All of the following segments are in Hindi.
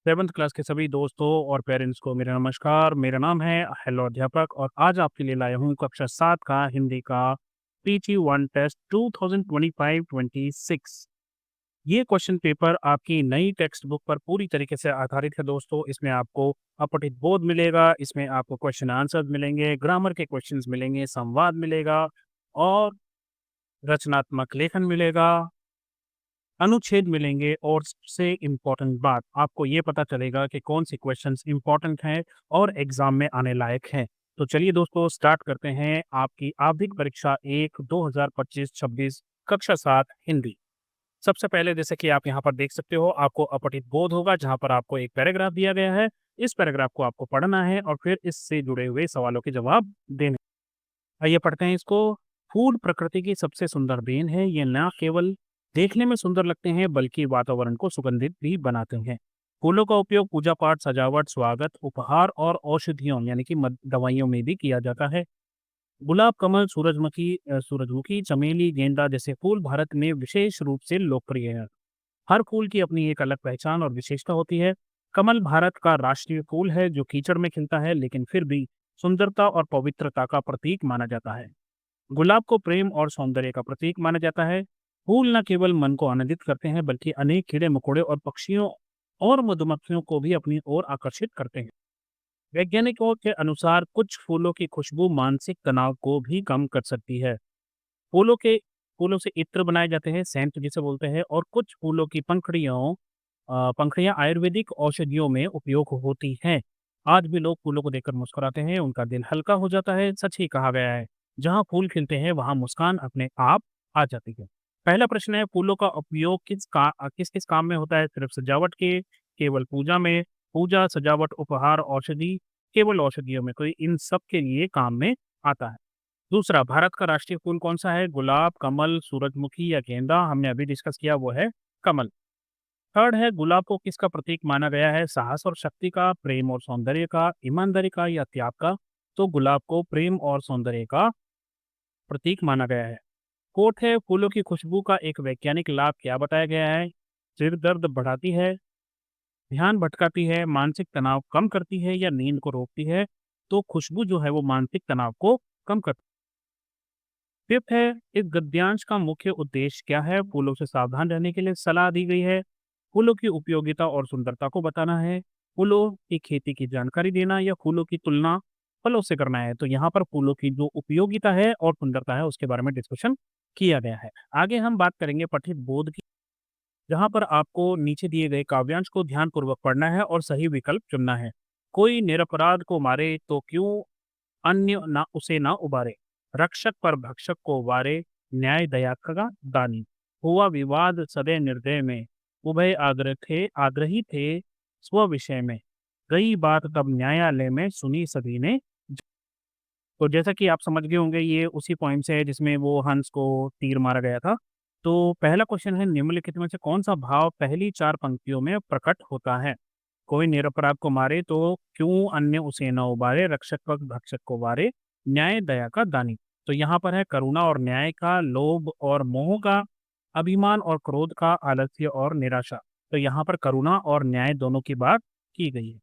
7th क्लास के सभी दोस्तों और पेरेंट्स को मेरा नमस्कार। मेरा नाम है हेलो अध्यापक और आज आपके लिए लाया हूँ कक्षा 7 का हिंदी का PG1 टेस्ट 2025-26। ये क्वेश्चन पेपर आपकी नई टेक्स्ट बुक पर पूरी तरीके से आधारित है दोस्तों। इसमें आपको अपठित बोध मिलेगा, इसमें आपको क्वेश्चन आंसर मिलेंगे, ग्रामर के क्वेश्चंस मिलेंगे, संवाद मिलेगा और रचनात्मक लेखन मिलेगा, अनुच्छेद मिलेंगे और सबसे इम्पोर्टेंट बात आपको ये पता चलेगा कि कौन सी क्वेश्चंस इम्पोर्टेंट हैं और एग्जाम में आने लायक हैं। तो चलिए दोस्तों स्टार्ट करते हैं आपकी आवधिक परीक्षा 1 2025-26 कक्षा 7 हिंदी। सबसे पहले जैसे कि आप यहाँ पर देख सकते हो आपको अपठित बोध होगा जहाँ पर आपको एक पैराग्राफ दिया गया है। इस पैराग्राफ को आपको पढ़ना है और फिर इससे जुड़े हुए सवालों के जवाब देने। आइए पढ़ते हैं इसको। फूल प्रकृति की सबसे सुंदर देन है। ये न केवल देखने में सुंदर लगते हैं बल्कि वातावरण को सुगंधित भी बनाते हैं। फूलों का उपयोग पूजा पाठ, सजावट, स्वागत, उपहार और औषधियों यानी कि दवाइयों में भी किया जाता है। गुलाब, कमल, सूरजमुखी, चमेली, गेंदा जैसे फूल भारत में विशेष रूप से लोकप्रिय हैं। हर फूल की अपनी एक अलग पहचान और विशेषता होती है। कमल भारत का राष्ट्रीय फूल है जो कीचड़ में खिलता है लेकिन फिर भी सुंदरता और पवित्रता का प्रतीक माना जाता है। गुलाब को प्रेम और सौंदर्य का प्रतीक माना जाता है। फूल न केवल मन को आनंदित करते हैं बल्कि अनेक कीड़े मकोड़े और पक्षियों और मधुमक्खियों को भी अपनी ओर आकर्षित करते हैं। वैज्ञानिकों के अनुसार कुछ फूलों की खुशबू मानसिक तनाव को भी कम कर सकती है। फूलों के फूलों से इत्र बनाए जाते हैं, सेंट जिसे बोलते हैं, और कुछ फूलों की पंखड़ियां आयुर्वेदिक औषधियों में उपयोग होती हैं। आज भी लोग फूलों को देखकर मुस्कुराते हैं, उनका दिल हल्का हो जाता है। सच ही कहा गया है, जहाँ फूल खिलते हैं वहाँ मुस्कान अपने आप आ जाती है। पहला प्रश्न है, फूलों का उपयोग किस किस काम में होता है? सिर्फ सजावट के, केवल पूजा में, पूजा, सजावट, उपहार, औषधि, केवल औषधियों में, कोई इन सब के लिए काम में आता है। दूसरा, भारत का राष्ट्रीय फूल कौन-सा है? गुलाब, कमल, सूरजमुखी या गेंदा? हमने अभी डिस्कस किया वो है कमल। थर्ड है, गुलाब को किसका प्रतीक माना गया है? साहस और शक्ति का, प्रेम और सौंदर्य का, ईमानदारी का या त्याग का? तो गुलाब को प्रेम और सौंदर्य का प्रतीक माना गया है। फोर्थ है, फूलों की खुशबू का एक वैज्ञानिक लाभ क्या बताया गया है? सिर दर्द बढ़ाती है, ध्यान भटकाती है, मानसिक तनाव कम करती है या नींद को रोकती है? तो खुशबू जो है वो मानसिक तनाव को कम करती है। फिफ्थ है, इस गद्यांश का मुख्य उद्देश्य क्या है? फूलों से सावधान रहने के लिए सलाह दी गई है, फूलों की उपयोगिता और सुंदरता को बताना है, फूलों की खेती की जानकारी देना या फूलों की तुलना फलों से करना है। तो यहाँ पर फूलों की जो उपयोगिता है और सुंदरता है उसके बारे में डिस्कशन किया गया है। आगे हम बात करेंगे पठित बोध की, जहाँ पर आपको नीचे दिए गए काव्यांश को ध्यानपूर्वक पढ़ना है और सही विकल्प चुनना है। कोई निरपराध को मारे तो क्यों अन्य ना उसे ना उबारे, रक्षक पर भक्षक को वारे, न्याय दया का दानी। हुआ विवाद सदय निर्दय में, उभय आग्रही थे स्व विषय में, गई बात तब न्यायालय में सुनी सभी ने। तो जैसा कि आप समझ गए होंगे ये उसी पॉइंट से है जिसमें वो हंस को तीर मारा गया था। तो पहला क्वेश्चन है, निम्नलिखित में से कौन सा भाव पहली 4 पंक्तियों में प्रकट होता है? कोई निरपराध को मारे तो क्यों अन्य उसे न उबारे, रक्षक पक्ष भक्षक को वारे, न्याय दया का दानी। तो यहाँ पर है करुणा और न्याय का, लोभ और मोह का, अभिमान और क्रोध का, आलस्य और निराशा। तो यहाँ पर करुणा और न्याय दोनों की बात की गई है।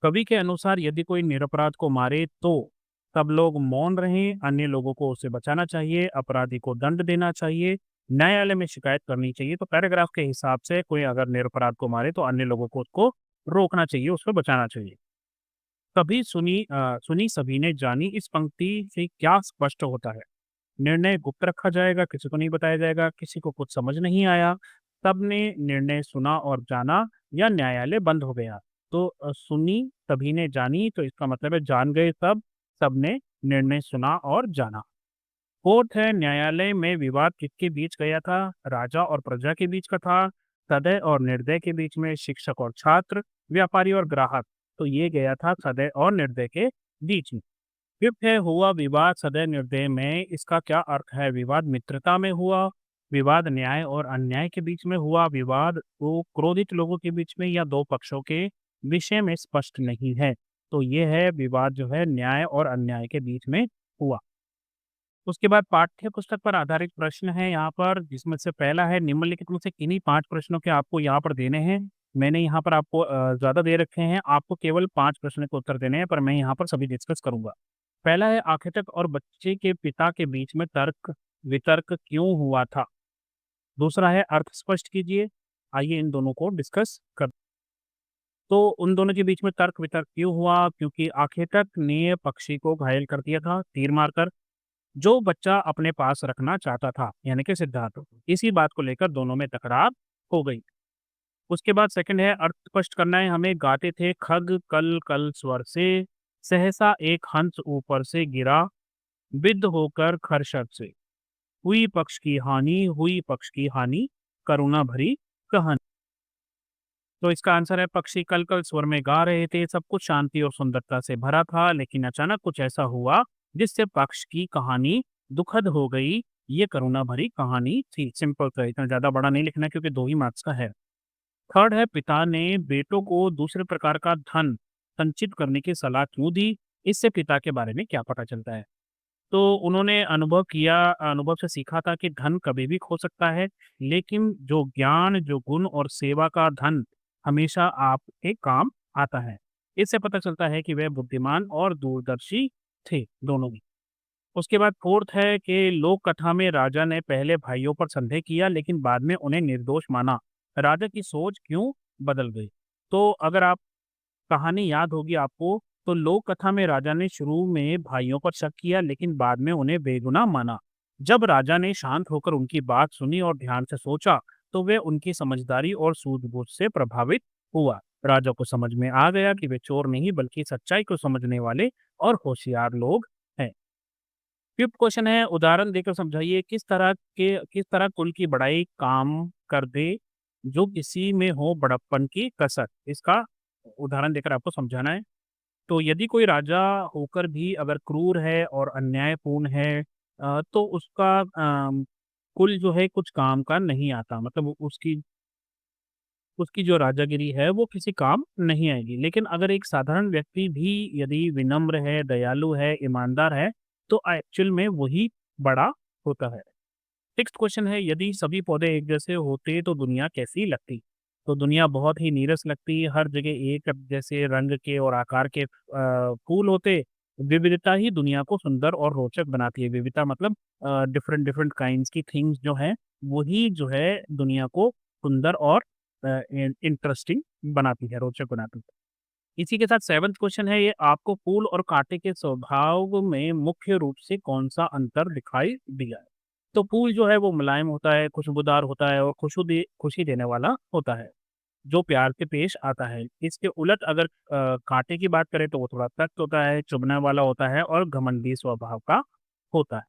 कवि के अनुसार यदि कोई निरपराध को मारे तो सब लोग मौन रहें, अन्य लोगों को उससे बचाना चाहिए, अपराधी को दंड देना चाहिए, न्यायालय में शिकायत करनी चाहिए। तो पैराग्राफ के हिसाब से कोई अगर निरपराध को मारे तो अन्य लोगों को उसको रोकना चाहिए, उसको बचाना चाहिए। सुनी सभी ने जानी, इस पंक्ति से क्या स्पष्ट होता है? निर्णय गुप्त रखा जाएगा, किसी को नहीं बताया जाएगा, किसी को कुछ समझ नहीं आया, सबने निर्णय सुना और जाना, या न्यायालय बंद हो गया। तो सुनी सभी ने जानी तो इसका मतलब है जान गए सब, सबने निर्णय सुना और जाना। फोर्थ है, न्यायालय में विवाद किसके बीच गया था? राजा और प्रजा के बीच का था, सदय और निर्दय के बीच में, शिक्षक और छात्र, व्यापारी और ग्राहक। तो ये गया था सदय और निर्दय के बीच में। फिफ्थ है, हुआ विवाद सदय निर्दय में, इसका क्या अर्थ है? विवाद मित्रता में हुआ, विवाद न्याय और अन्याय के बीच में हुआ, विवाद दो क्रोधित लोगों के बीच में या दो पक्षों के विषय में स्पष्ट नहीं है। तो ये है विवाद जो है न्याय और अन्याय के बीच में हुआ। उसके बाद पाठ्य पुस्तक पर आधारित प्रश्न है यहाँ पर, जिसमें से पहला है, निम्नलिखित में से किन्हीं 5 प्रश्नों के आपको यहाँ पर देने हैं। मैंने यहाँ पर आपको ज़्यादा दे रखे हैं, आपको केवल 5 प्रश्न के उत्तर देने हैं, पर मैं यहाँ पर सभी डिस्कस करूँगा। पहला है आर्किटेक्ट और बच्चे के पिता के बीच में तर्क-वितर्क क्यों हुआ था? दूसरा है अर्थ स्पष्ट कीजिए। आइए इन दोनों को डिस्कस कर तो उन दोनों के बीच में तर्क-वितर्क क्यों हुआ? क्योंकि आर्किटेक्ट ने पक्षी को घायल कर दिया था तीर मारकर, जो बच्चा अपने पास रखना चाहता था, यानी कि सिद्धार्थ। इसी बात को लेकर दोनों में तकरार हो गई। उसके बाद सेकंड है अर्थ स्पष्ट करना है हमें, गाते थे खग कल कल स्वर से, सहसा एक हंस ऊपर से गिरा, बिद्ध होकर खरशर से। हुई पक्ष की हानि, करुणा भरी कहानी। तो इसका आंसर है पक्षी कल-कल स्वर में गा रहे थे, सब कुछ शांति और सुंदरता से भरा था, लेकिन अचानक कुछ ऐसा हुआ जिससे पक्ष की कहानी दुखद हो गई। ये करुणा भरी कहानी थी। सिंपल सा, इतना ज़्यादा बड़ा नहीं लिखना क्योंकि 2 ही मार्क्स का है। थर्ड है पिता ने बेटों को दूसरे प्रकार का धन संचित करने की सलाह क्यों दी? इससे पिता के बारे में क्या पता चलता है? तो उन्होंने अनुभव से सीखा था कि धन कभी भी खो सकता है, लेकिन जो ज्ञान, जो गुण और सेवा का धन हमेशा आपके काम आता है। इससे पता चलता है कि वह बुद्धिमान और दूरदर्शी थे, दोनों ही। उसके बाद फोर्थ है कि लोक कथा में राजा ने पहले भाइयों पर संदेह किया, लेकिन बाद में उन्हें निर्दोष माना। राजा की सोच क्यों बदल गई? तो अगर आप कहानी याद होगी आपको, तो लोक कथा में राजा ने शुरू में भाइयों पर शक किया, लेकिन बाद में उन्हें बेगुनाह माना। जब राजा ने शांत होकर उनकी बात सुनी और ध्यान से सोचा, तो वे उनकी समझदारी और सूझबूझ से प्रभावित हुआ। राजा को समझ में आ गया कि वे चोर नहीं बल्कि सच्चाई को समझने वाले और होशियार लोग हैं। फिफ्थ क्वेश्चन है उदाहरण देकर समझाइए किस तरह कुल की बड़ाई काम कर दे जो किसी में हो बड़प्पन की कसर। इसका उदाहरण देकर आपको समझाना है। तो यदि कोई राजा होकर भी अगर क्रूर है और अन्यायपूर्ण है तो उसका कुल जो है कुछ काम का नहीं आता, मतलब उसकी उसकी जो राजागिरी है वो किसी काम नहीं आएगी। लेकिन अगर एक साधारण व्यक्ति भी यदि विनम्र है, दयालु है, ईमानदार है, तो एक्चुअल में वही बड़ा होता है। सिक्स्थ क्वेश्चन है यदि सभी पौधे एक जैसे होते तो दुनिया कैसी लगती? तो दुनिया बहुत ही नीरस लगती, हर जगह एक जैसे रंग के और आकार के फूल होते। विविधता ही दुनिया को सुंदर और रोचक बनाती है। विविधता मतलब डिफरेंट डिफरेंट काइंड्स की थिंग्स जो हैं, वही जो है दुनिया को सुंदर और इंटरेस्टिंग बनाती है, रोचक बनाती है। इसी के साथ सेवंथ क्वेश्चन है ये, आपको फूल और कांटे के स्वभाव में मुख्य रूप से कौन-सा अंतर दिखाई दिया है? तो फूल जो है वो मुलायम होता है, खुशबूदार होता है और खुशी देने वाला होता है, जो प्यार से पेश आता है। इसके उलट अगर कांटे की बात करें तो वो थोड़ा सख्त होता है, चुभने वाला होता है और घमंडी स्वभाव का होता है।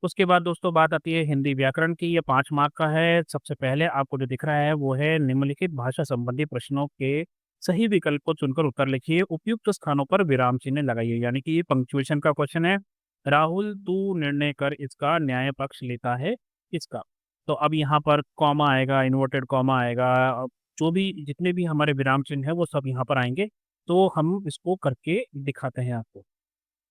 उसके बाद दोस्तों बात आती है हिंदी व्याकरण की, ये 5 मार्क का है। सबसे पहले आपको जो दिख रहा है वो है निम्नलिखित भाषा संबंधी प्रश्नों के सही विकल्प को चुनकर उत्तर लिखिए, उपयुक्त स्थानों पर विराम चिन्ह लगाइए, यानी कि ये पंक्चुएशन का क्वेश्चन है। राहुल तू निर्णय कर इसका न्याय पक्ष लेता है किसका? तो अब यहाँ पर कॉमा आएगा, इन्वर्टेड कॉमा आएगा, जो भी जितने भी हमारे विराम चिन्ह हैं वो सब यहाँ पर आएँगे। तो हम इसको करके दिखाते हैं आपको।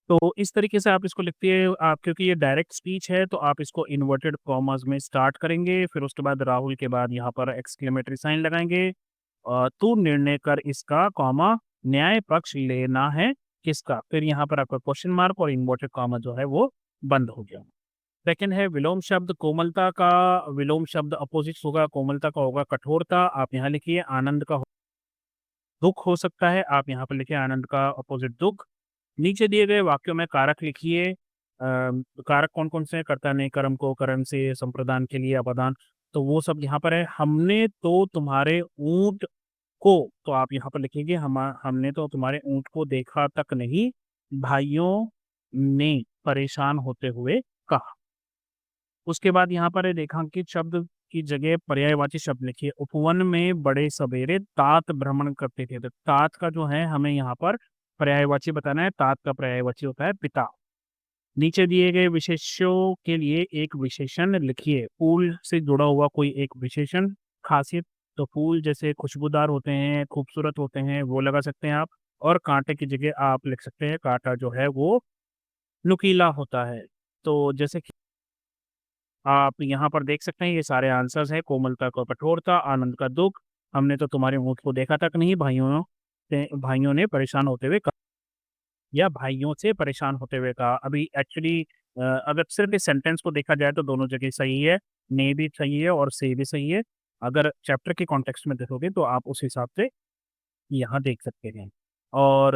तो इस तरीके से आप इसको लिखती है आप, क्योंकि ये डायरेक्ट स्पीच है तो आप इसको इन्वर्टेड कॉमास में स्टार्ट करेंगे, फिर उसके बाद राहुल के बाद यहाँ पर एक्सक्लेमेटरी साइन लगाएँगे। तू निर्णय कर इसका कॉमा न्याय पक्ष लेना है किसका? फिर यहाँ पर आपका क्वेश्चन मार्क और इन्वर्टेड कॉमा जो है वो बंद हो गया। सेकंड है विलोम शब्द, कोमलता का विलोम शब्द अपोजिट होगा, कोमलता का होगा कठोरता। आप यहाँ लिखिए आनंद का दुःख हो सकता है, आप यहाँ पर लिखिए आनंद का अपोजिट दुःख। नीचे दिए गए वाक्यों में कारक लिखिए। कारक कौन-कौन से हैं? कर्ता ने कर्म को कर्म से, संप्रदान के लिए अपादान, तो वो सब यहाँ पर है। हमने तो तुम्हारे ऊँट को, तो आप यहाँ पर लिखिए हमने तो तुम्हारे ऊँट को देखा तक नहीं, भाइयों ने परेशान होते हुए कहा। उसके बाद यहाँ पर रेखांकित शब्द की जगह पर्यायवाची शब्द लिखिए। उपवन में बड़े सवेरे तात भ्रमण करते थे। तो तात का जो है हमें यहाँ पर पर्यायवाची बताना है। तात का पर्यायवाची होता है पिता। नीचे दिए गए विशेष्यों के लिए एक विशेषण लिखिए। फूल से जुड़ा हुआ कोई एक विशेषण, खासियत, तो फूल जैसे खुशबूदार होते हैं, खूबसूरत होते हैं, वो लगा सकते हैं आप। और कांटे की जगह आप लिख सकते हैं कांटा जो है वो नुकीला होता है। तो जैसे कि आप यहाँ पर देख सकते हैं ये सारे आंसर्स हैं, कोमलता का कठोरता, आनंद का दुःख, हमने तो तुम्हारे ऊँट को देखा तक नहीं, भाइयों ने परेशान होते हुए कहा, या भाइयों से परेशान होते हुए कहा। अभी एक्चुअली अगर सिर्फ़ इस सेंटेंस को देखा जाए तो दोनों जगह सही है, ने भी सही है और से भी सही है। अगर चैप्टर के कॉन्टेक्स्ट में देखोगे तो आप उस हिसाब से यहाँ देख सकते हैं। और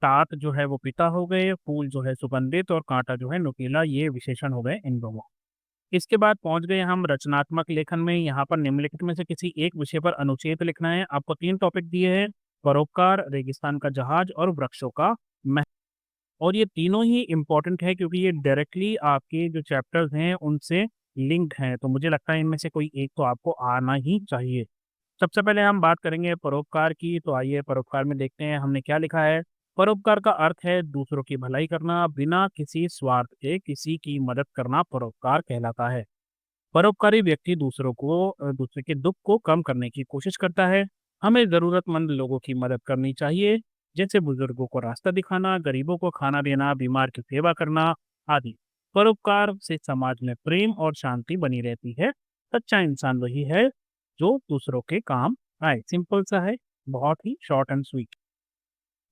तात जो है वो पिता हो गए, फूल जो है सुगंधित और काँटा जो है नुकीला, ये विशेषण हो गए इन दोनों। इसके बाद पहुँच गए हम रचनात्मक लेखन में। यहाँ पर निम्नलिखित में से किसी एक विषय पर अनुच्छेद लिखना है। आपको 3 टॉपिक दिए हैं, परोपकार, रेगिस्तान का जहाज और वृक्षों का मह और ये तीनों ही इम्पोर्टेंट है क्योंकि ये डायरेक्टली आपके जो चैप्टर्स हैं उनसे लिंक्ड हैं। तो मुझे लगता है इनमें से कोई एक तो आपको आना ही चाहिए। सबसे पहले हम बात करेंगे परोपकार की, तो आइए परोपकार में देखते हैं हमने क्या लिखा है। परोपकार का अर्थ है दूसरों की भलाई करना, बिना किसी स्वार्थ के किसी की मदद करना परोपकार कहलाता है। परोपकारी व्यक्ति दूसरे के दुख को कम करने की कोशिश करता है। हमें ज़रूरतमंद लोगों की मदद करनी चाहिए, जैसे बुजुर्गों को रास्ता दिखाना, गरीबों को खाना देना, बीमार की सेवा करना आदि। परोपकार से समाज में प्रेम और शांति बनी रहती है। सच्चा इंसान वही है जो दूसरों के काम आए। सिंपल सा है, बहुत ही शॉर्ट एंड स्वीट।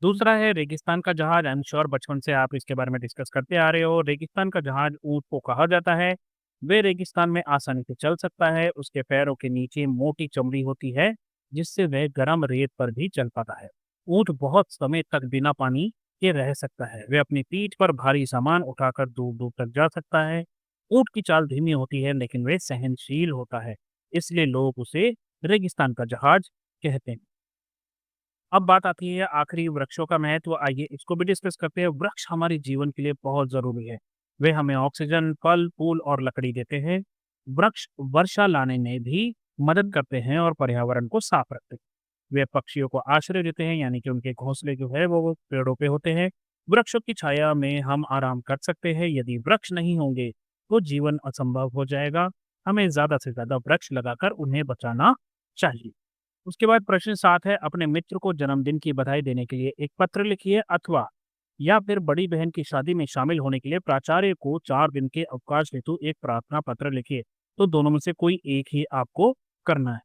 दूसरा है रेगिस्तान का जहाज। आई एम श्योर बचपन से आप इसके बारे में डिस्कस करते आ रहे हो। रेगिस्तान का जहाज ऊँट को कहा जाता है। वे रेगिस्तान में आसानी से चल सकता है। उसके पैरों के नीचे मोटी चमड़ी होती है, जिससे वह गर्म रेत पर भी चल पाता है। ऊँट बहुत समय तक बिना पानी के रह सकता है। वह अपनी पीठ पर भारी सामान उठाकर दूर-दूर तक जा सकता है। ऊँट की चाल धीमी होती है, लेकिन वह सहनशील होता है। इसलिए लोग उसे रेगिस्तान का जहाज कहते हैं। अब बात आती है आखिरी वृक्षों का महत्व। आइए इसको भी डिस्कस करते हैं। वृक्ष हमारे जीवन के लिए बहुत ज़रूरी है। वे हमें ऑक्सीजन, फल, फूल और लकड़ी देते हैं। वृक्ष वर्षा लाने में भी मदद करते हैं और पर्यावरण को साफ रखते हैं। वे पक्षियों को आश्रय देते हैं, यानी कि उनके घोंसले जो है वो पेड़ों पे होते हैं। वृक्षों की छाया में हम आराम कर सकते हैं। यदि वृक्ष नहीं होंगे तो जीवन असंभव हो जाएगा। हमें ज़्यादा से ज़्यादा वृक्ष लगाकर उन्हें बचाना चाहिए। उसके बाद प्रश्न 7 है, अपने मित्र को जन्मदिन की बधाई देने के लिए एक पत्र लिखिए, अथवा या फिर बड़ी बहन की शादी में शामिल होने के लिए प्राचार्य को 4 दिन के अवकाश हेतु एक प्रार्थना पत्र लिखिए। तो दोनों में से कोई एक ही आपको करना है।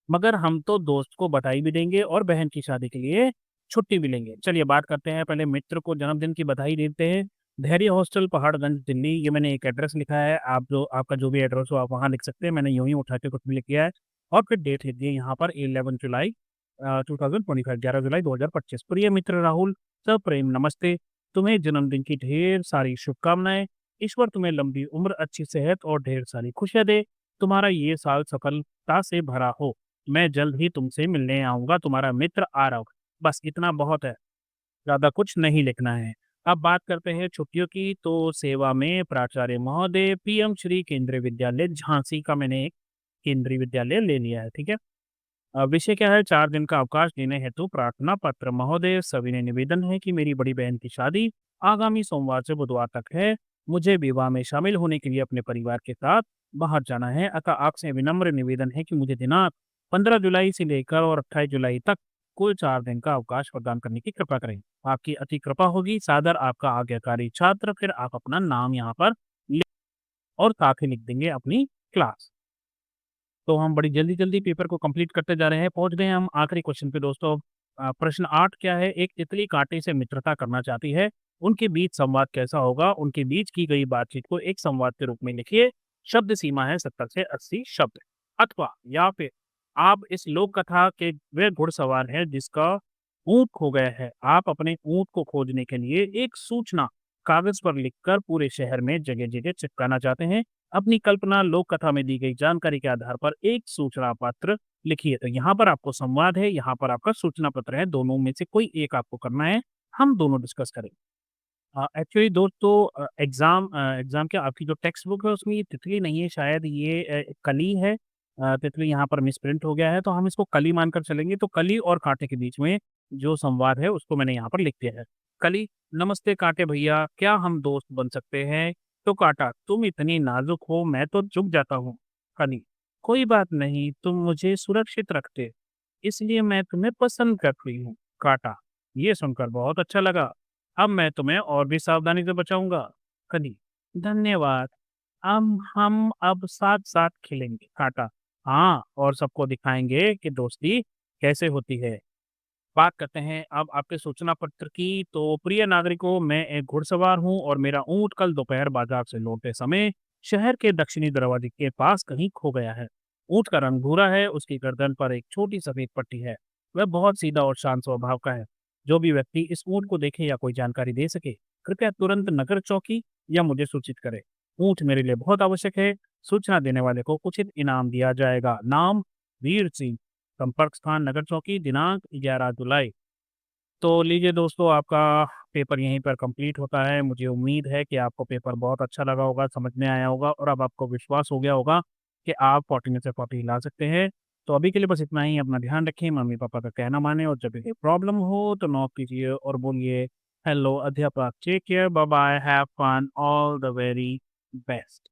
मगर हम तो दोस्त को बधाई भी देंगे और बहन की शादी के लिए छुट्टी भी लेंगे। चलिए बात करते हैं, पहले मित्र को जन्मदिन की बधाई देते हैं। धैर्य हॉस्टल, पहाड़गंज, दिल्ली। ये मैंने एक एड्रेस लिखा है। आपका जो भी एड्रेस हो आप वहाँ लिख सकते हैं। मैंने यूँ ही उठा के कुछ भी लिख दिया है और फिर डेट लिख दी है यहाँ पर 11 जुलाई 2025, 11 जुलाई 2025। प्रिय मित्र राहुल, सप्रेम नमस्ते। तुम्हें जन्मदिन की ढेर सारी शुभकामनाएँ। ईश्वर तुम्हें लंबी उम्र, अच्छी सेहत और ढेर सारी खुशियाँ दे। तुम्हारा ये साल सफलता से भरा हो। मैं जल्द ही तुमसे मिलने आऊँगा, तुम्हारा मित्र आरव। बस इतना बहुत है, ज़्यादा कुछ नहीं लिखना है। अब बात करते हैं छुट्टियों की, तो सेवा में प्राचार्य महोदय, पीएम श्री केंद्रीय विद्यालय झांसी का मैंने एक केंद्रीय विद्यालय ले लिया है, ठीक है? विषय क्या है? 4 दिन का अवकाश देने हेतु प्रार्थना पत्र। महोदय, सविनय निवेदन है कि मेरी बड़ी बहन की शादी आगामी सोमवार से बुधवार तक है। मुझे विवाह में शामिल होने के लिए अपने परिवार के साथ बाहर जाना है। अतः आपसे विनम्र निवेदन है कि मुझे दिनांक 15 जुलाई से लेकर और 28 जुलाई तक कुल 4 दिन का अवकाश प्रदान करने की कृपा करें। आपकी अति कृपा होगी। सादर आपका आज्ञाकारी छात्र। फिर आप अपना नाम यहाँ पर लिख और साथ ही लिख देंगे अपनी क्लास। तो हम बड़ी जल्दी-जल्दी पेपर को कंप्लीट करते जा रहे हैं। पहुँच गए हैं हम आखिरी क्वेश्चन पे दोस्तों। प्रश्न 8 क्या है? एक तितली काँटे से मित्रता करना चाहती है। उनके बीच संवाद कैसा होगा? उनके बीच की गई बातचीत को एक संवाद के रूप में लिखिए। शब्द सीमा है 70 से 80 शब्द। अथवा या फिर आप इस लोक कथा के वे घुड़सवार हैं जिसका ऊँट खो गया है। आप अपने ऊँट को खोजने के लिए एक सूचना कागज़ पर लिखकर पूरे शहर में जगह-जगह चिपकाना चाहते हैं। अपनी कल्पना लोक कथा में दी गई जानकारी के आधार पर एक सूचना पत्र लिखिए। तो यहाँ पर आपको संवाद है, यहाँ पर आपका सूचना पत्र है, दोनों में से कोई एक आपको करना है। हम दोनों डिस्कस करेंगे। एक्चुअली दोस्तों एग्ज़ाम क्या आपकी जो टेक्स्ट बुक है उसमें ये तितली नहीं है, शायद ये कली है। तितली यहाँ पर मिसप्रिंट हो गया है, तो हम इसको कली मानकर चलेंगे। तो कली और काँटे के बीच में जो संवाद है उसको मैंने यहाँ पर लिख दिया है। कली, नमस्ते काँटे भैया, क्या हम दोस्त बन सकते हैं? तो काँटा, तुम इतनी नाज़ुक हो मैं तो झुक जाता हूँ। कली, कोई बात नहीं, तुम मुझे सुरक्षित रखते, इसलिए मैं तुम्हें पसंद करती हूँ। काँटा, ये सुनकर बहुत अच्छा लगा। अब मैं तुम्हें और भी सावधानी से बचाऊँगा। कली, धन्यवाद। हम अब साथ-साथ खेलेंगे। काँटा, हाँ, और सबको दिखाएँगे कि दोस्ती कैसे होती है। बात करते हैं अब आपके सूचना पत्र की। तो प्रिय नागरिकों, मैं एक घुड़सवार हूँ और मेरा ऊँट कल दोपहर बाजार से लौटते समय शहर के दक्षिणी दरवाजे के पास कहीं खो गया है। ऊँट का रंग भूरा है, उसकी गर्दन पर एक छोटी सफ़ेद पट्टी है। वह बहुत सीधा और शांत स्वभाव का है। जो भी व्यक्ति इस ऊँट को देखे या कोई जानकारी दे सके, कृपया तुरंत नगर चौकी या मुझे सूचित करे। ऊँट मेरे लिए बहुत आवश्यक है। सूचना देने वाले को उचित इनाम दिया जाएगा। नाम वीर सिंह। संपर्क स्थान नगर चौकी, दिनांक 11 जुलाई। तो लीजिए दोस्तों, आपका पेपर यहीं पर कंप्लीट होता है। मुझे उम्मीद है कि आपको पेपर बहुत अच्छा लगा होगा, समझ में आया होगा और अब आपको विश्वास हो गया होगा कि आप 40 में से 40 ला सकते हैं। तो अभी के लिए बस इतना ही। अपना ध्यान रखें, मम्मी-पापा का कहना मानें और जब भी कोई प्रॉब्लम हो तो नॉक कीजिए और बोलिए, हेलो अध्यापक, take care, bye bye, have fun, all the very best.